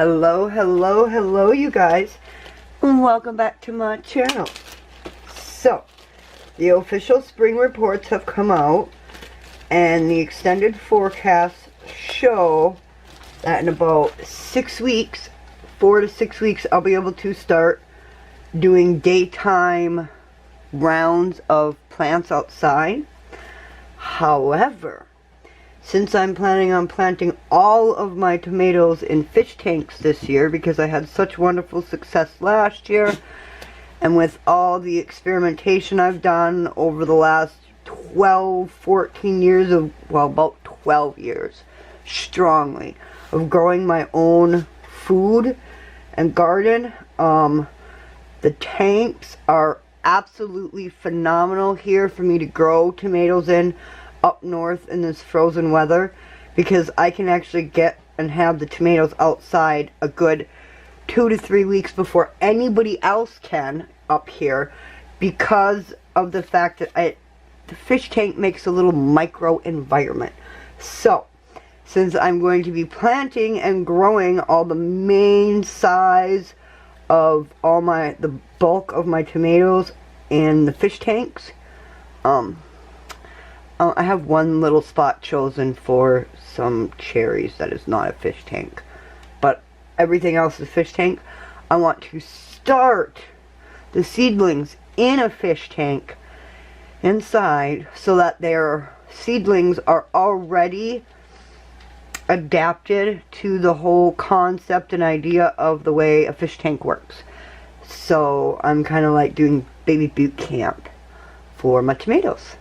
Hello, you guys. Welcome back to my channel. So, the official spring reports have come out, and the extended forecasts show that in about 6 weeks, 4 to 6 weeks, I'll be able to start doing daytime rounds of plants outside. However, since I'm planning on planting all of my tomatoes in fish tanks this year because I had such wonderful success last year, and with all the experimentation I've done over the last 14 years of, well, about 12 years, strongly, of growing my own food and garden, the tanks are absolutely phenomenal here for me to grow tomatoes in up north in this frozen weather, because I can actually get and have the tomatoes outside a good 2 to 3 weeks before anybody else can up here, because of the fact that the fish tank makes a little micro environment. So since I'm going to be planting and growing all the main size of all the bulk of my tomatoes in the fish tanks, I have one little spot chosen for some cherries that is not a fish tank, but everything else is fish tank. I want to start the seedlings in a fish tank inside so that their seedlings are already adapted to the whole concept and idea of the way a fish tank works. So I'm kind of like doing baby boot camp for my tomatoes.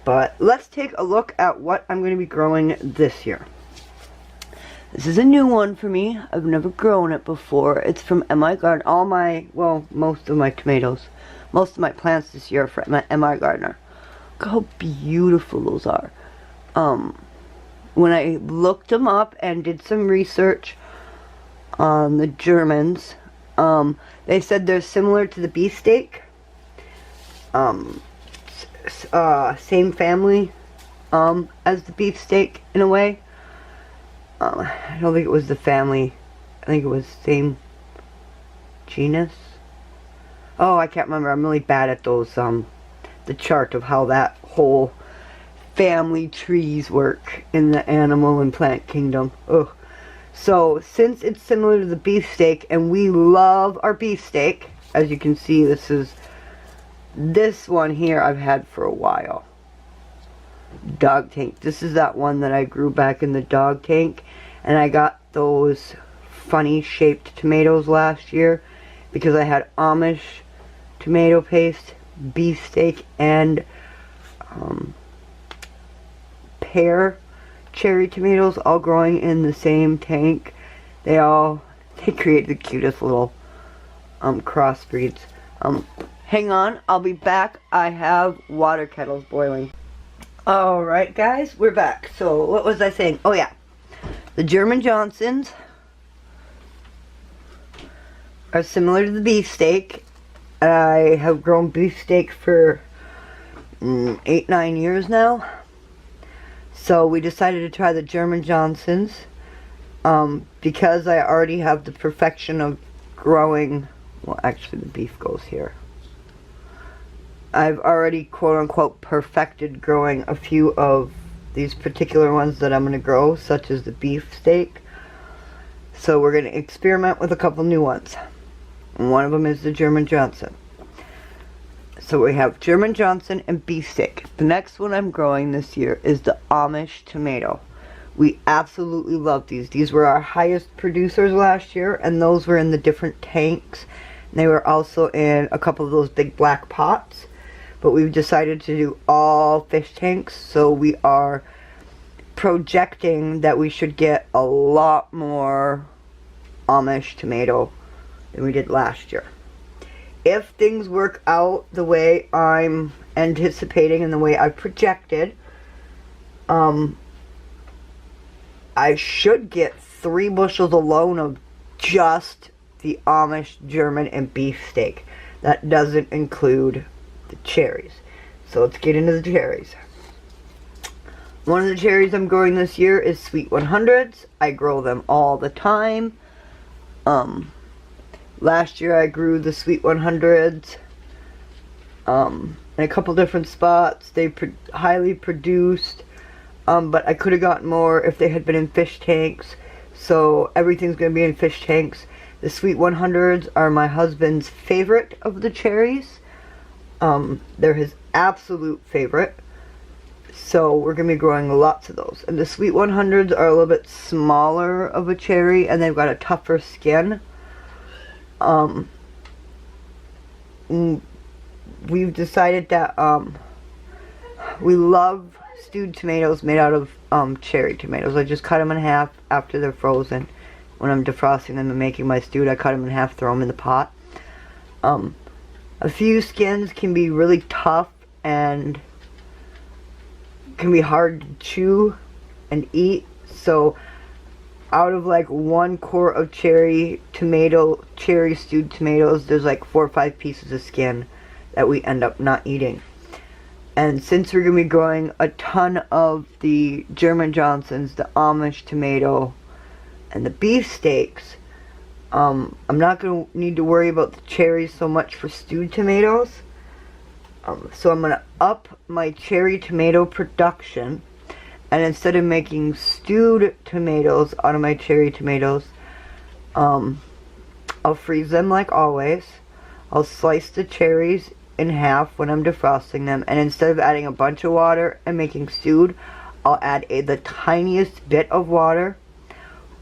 But let's take a look at what I'm going to be growing this year. This is a new one for me. I've never grown it before. It's from MI Garden. Most of my tomatoes, most of my plants this year are from MI Gardener. Look how beautiful those are. When I looked them up and did some research on the Germans, they said they're similar to the beefsteak. Same family as the beefsteak in a way. I don't think it was the family. I think it was same genus. Oh, I can't remember. I'm really bad at those the chart of how that whole family trees work in the animal and plant kingdom. Ugh. So since it's similar to the beefsteak, and we love our beefsteak, as you can see, this one here I've had for a while. Dog tank. This is that one that I grew back in the dog tank, and I got those funny shaped tomatoes last year because I had Amish tomato paste, beefsteak, and pear cherry tomatoes all growing in the same tank. They create the cutest little crossbreeds. Hang on, I'll be back. I have water kettles boiling. Alright guys, we're back. So what was I saying? Oh yeah, the German Johnsons are similar to the beefsteak. I have grown beefsteak for 8-9 years now. So we decided to try the German Johnsons because I already have the perfection of growing. Well, actually the beef goes here. I've already quote-unquote perfected growing a few of these particular ones that I'm going to grow, such as the beefsteak. So we're going to experiment with a couple new ones. And one of them is the German Johnson. So we have German Johnson and beefsteak. The next one I'm growing this year is the Amish tomato. We absolutely love these. These were our highest producers last year, and those were in the different tanks. And they were also in a couple of those big black pots. But we've decided to do all fish tanks, so we are projecting that we should get a lot more Amish tomato than we did last year. If things work out the way I'm anticipating and the way I projected, I should get 3 bushels alone of just the Amish, German, and beefsteak. That doesn't include the cherries. So let's get into the cherries. One of the cherries I'm growing this year is Sweet 100s. I grow them all the time. Last year I grew the Sweet 100s in a couple different spots. They highly produced, but I could have gotten more if they had been in fish tanks. So everything's going to be in fish tanks. The Sweet 100s are my husband's favorite of the cherries. They're his absolute favorite. So we're going to be growing lots of those. And the Sweet 100s are a little bit smaller of a cherry, and they've got a tougher skin. We've decided that we love stewed tomatoes made out of cherry tomatoes. I just cut them in half after they're frozen. When I'm defrosting them and making my stew, I cut them in half, throw them in the pot. A few skins can be really tough and can be hard to chew and eat. So out of like 1 quart of cherry stewed tomatoes, there's like 4 or 5 pieces of skin that we end up not eating. And since we're going to be growing a ton of the German Johnsons, the Amish tomato, and the beefsteaks, I'm not going to need to worry about the cherries so much for stewed tomatoes. So I'm going to up my cherry tomato production. And instead of making stewed tomatoes out of my cherry tomatoes, I'll freeze them like always. I'll slice the cherries in half when I'm defrosting them. And instead of adding a bunch of water and making stewed, I'll add the tiniest bit of water.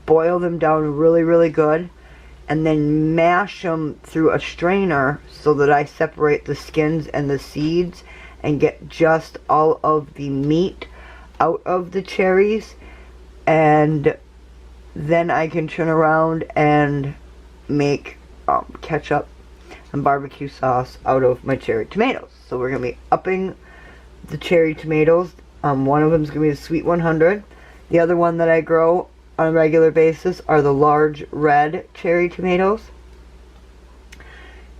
Boil them down really, really good. And then mash them through a strainer so that I separate the skins and the seeds and get just all of the meat out of the cherries. And then I can turn around and make ketchup and barbecue sauce out of my cherry tomatoes. So we're going to be upping the cherry tomatoes. One of them is going to be the Sweet 100. The other one that I grow on a regular basis are the large red cherry tomatoes.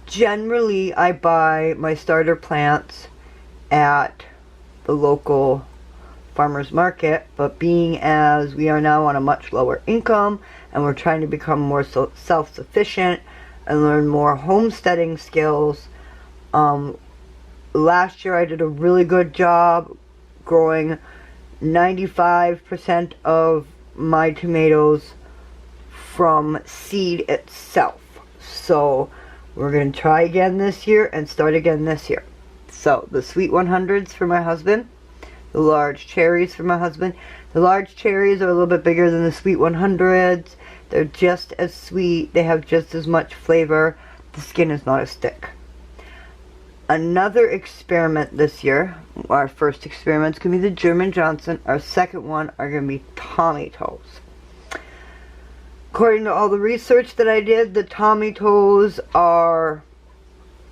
Generally, I buy my starter plants at the local farmer's market, but being as we are now on a much lower income and we're trying to become more self-sufficient and learn more homesteading skills, last year I did a really good job growing 95% of my tomatoes from seed itself. So we're going to try again this year and start again this year. So the Sweet 100s for my husband, the large cherries for my husband. The large cherries are a little bit bigger than the Sweet 100s. They're just as sweet. They have just as much flavor. The skin is not as thick. Another experiment this year, our first experiment is going to be the German Johnson. Our second one are going to be tomatoes. According to all the research that I did, the tomatoes are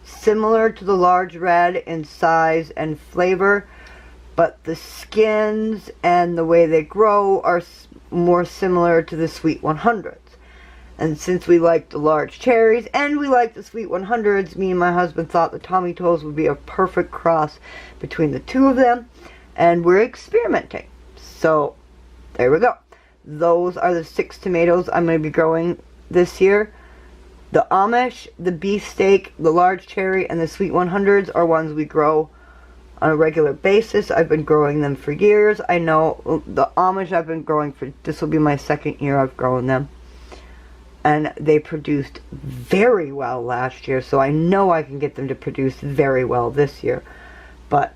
similar to the large red in size and flavor, but the skins and the way they grow are more similar to the Sweet 100s. And since we like the large cherries and we like the Sweet 100s, me and my husband thought the tomatoes would be a perfect cross between the two of them, and we're experimenting. So there we go. Those are the 6 tomatoes I'm going to be growing this year. The Amish, the beefsteak, the large cherry, and the Sweet 100s are ones we grow on a regular basis. I've been growing them for years. I know the Amish I've been growing for, this will be my 2nd year I've grown them. And they produced very well last year, so I know I can get them to produce very well this year. But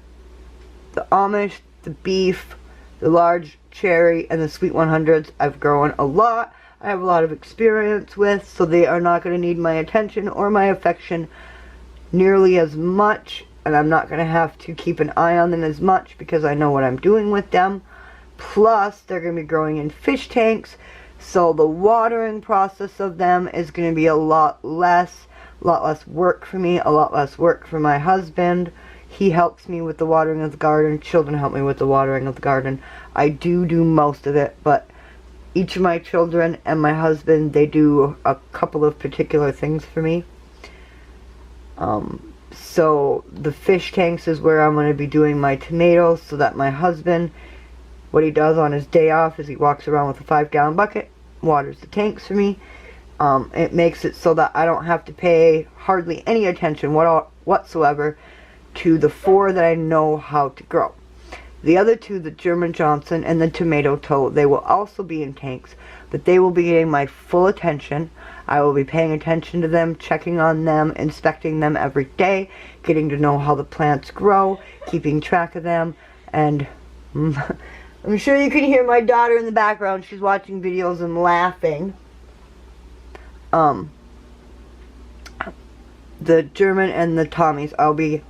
the Amish, the beef, the large cherry, and the Sweet 100s I've grown a lot. I have a lot of experience with, so they are not going to need my attention or my affection nearly as much. And I'm not going to have to keep an eye on them as much because I know what I'm doing with them. Plus, they're going to be growing in fish tanks, so the watering process of them is going to be a lot less work for me, a lot less work for my husband. He helps me with the watering of the garden. Children help me with the watering of the garden. I do most of it, but each of my children and my husband, they do a couple of particular things for me. So the fish tanks is where I'm going to be doing my tomatoes, so that my husband, what he does on his day off is he walks around with a 5-gallon bucket, waters the tanks for me, It makes it so that I don't have to pay hardly any attention whatsoever to the 4 that I know how to grow. The other 2, the German Johnson and the Tomato Toe, they will also be in tanks, but they will be getting my full attention. I will be paying attention to them, checking on them, inspecting them every day, getting to know how the plants grow, keeping track of them, and I'm sure you can hear my daughter in the background. She's watching videos and laughing. The German and the Tommies, I'll be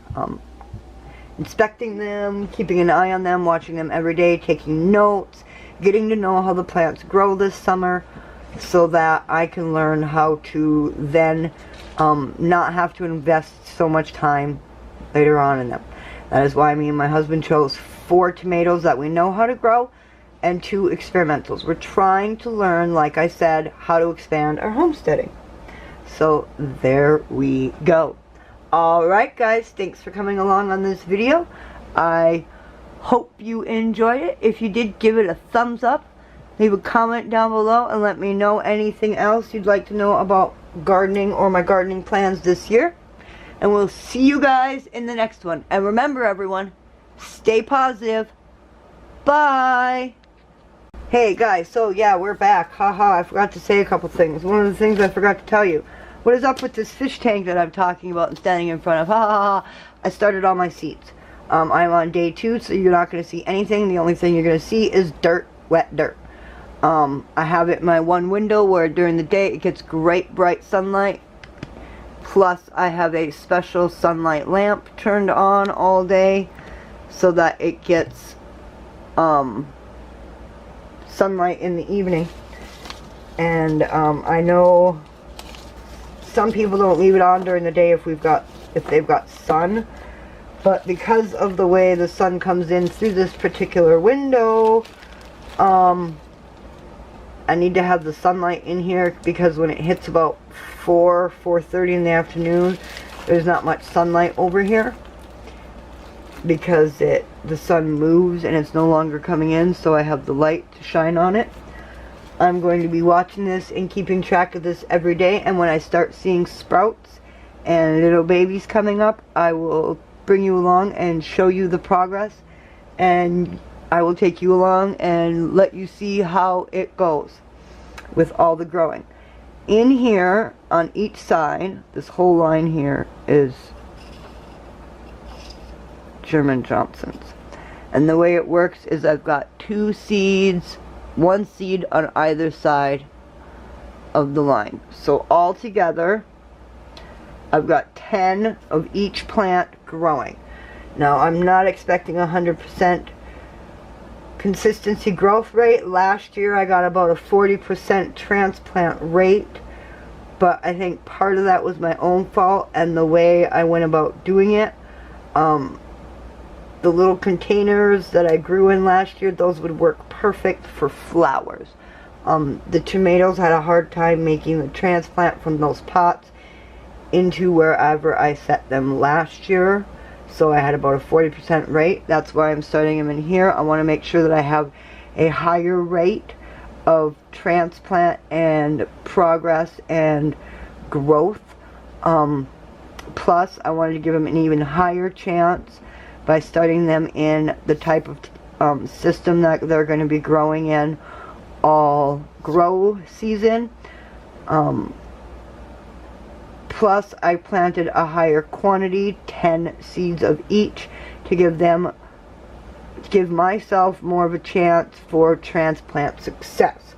inspecting them, keeping an eye on them, watching them every day, taking notes, getting to know how the plants grow this summer so that I can learn how to then not have to invest so much time later on in them. That is why me and my husband chose 4 tomatoes that we know how to grow and 2 experimentals. We're trying to learn, like I said, how to expand our homesteading. So there we go. Alright guys, thanks for coming along on this video. I hope you enjoyed it. If you did, give it a thumbs up. Leave a comment down below and let me know anything else you'd like to know about gardening or my gardening plans this year. And we'll see you guys in the next one. And remember everyone, stay positive. Bye. Hey guys, so yeah, we're back. Haha, I forgot to say a couple things. One of the things I forgot to tell you. What is up with this fish tank that I'm talking about and standing in front of? Ha ha ha. I started all my seeds. I'm on day 2, so you're not going to see anything. The only thing you're going to see is dirt, wet dirt. I have it in my one window where during the day it gets great bright sunlight. Plus I have a special sunlight lamp turned on all day so that it gets sunlight in the evening. And I know some people don't leave it on during the day if they've got sun, but because of the way the sun comes in through this particular window, I need to have the sunlight in here because when it hits about 4:30 in the afternoon, there's not much sunlight over here because the sun moves and it's no longer coming in, so I have the light to shine on it. I'm going to be watching this and keeping track of this every day, and when I start seeing sprouts and little babies coming up, I will bring you along and show you the progress, and I will take you along and let you see how it goes with all the growing. In here, on each side, this whole line here is German Johnsons. And the way it works is I've got 2 seeds, 1 seed on either side of the line. So all together, I've got 10 of each plant growing. Now, I'm not expecting 100% consistency growth rate. Last year, I got about a 40% transplant rate, but I think part of that was my own fault and the way I went about doing it. The little containers that I grew in last year, those would work perfect for flowers. The tomatoes had a hard time making the transplant from those pots into wherever I set them last year. So I had about a 40% rate. That's why I'm starting them in here. I want to make sure that I have a higher rate of transplant and progress and growth. Plus, I wanted to give them an even higher chance by starting them in the type of system that they're going to be growing in all grow season. Plus, I planted a higher quantity, 10 seeds of each, to give myself more of a chance for transplant success.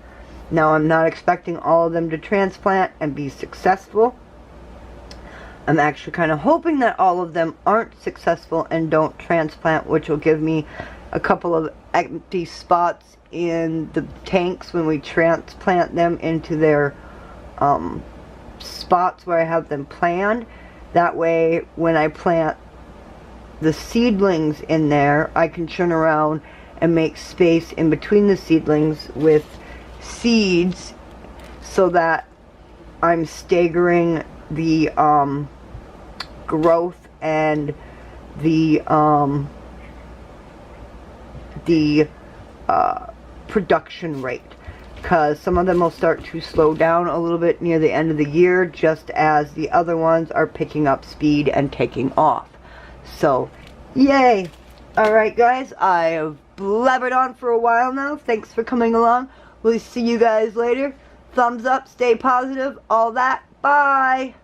Now, I'm not expecting all of them to transplant and be successful. I'm actually kind of hoping that all of them aren't successful and don't transplant, which will give me a couple of empty spots in the tanks when we transplant them into their spots where I have them planned. That way, when I plant the seedlings in there, I can turn around and make space in between the seedlings with seeds so that I'm staggering the growth and the production rate. because some of them will start to slow down a little bit near the end of the year, just as the other ones are picking up speed and taking off. So, yay! Alright guys, I have blabbered on for a while now. Thanks for coming along. We'll see you guys later. Thumbs up, stay positive, all that. Bye!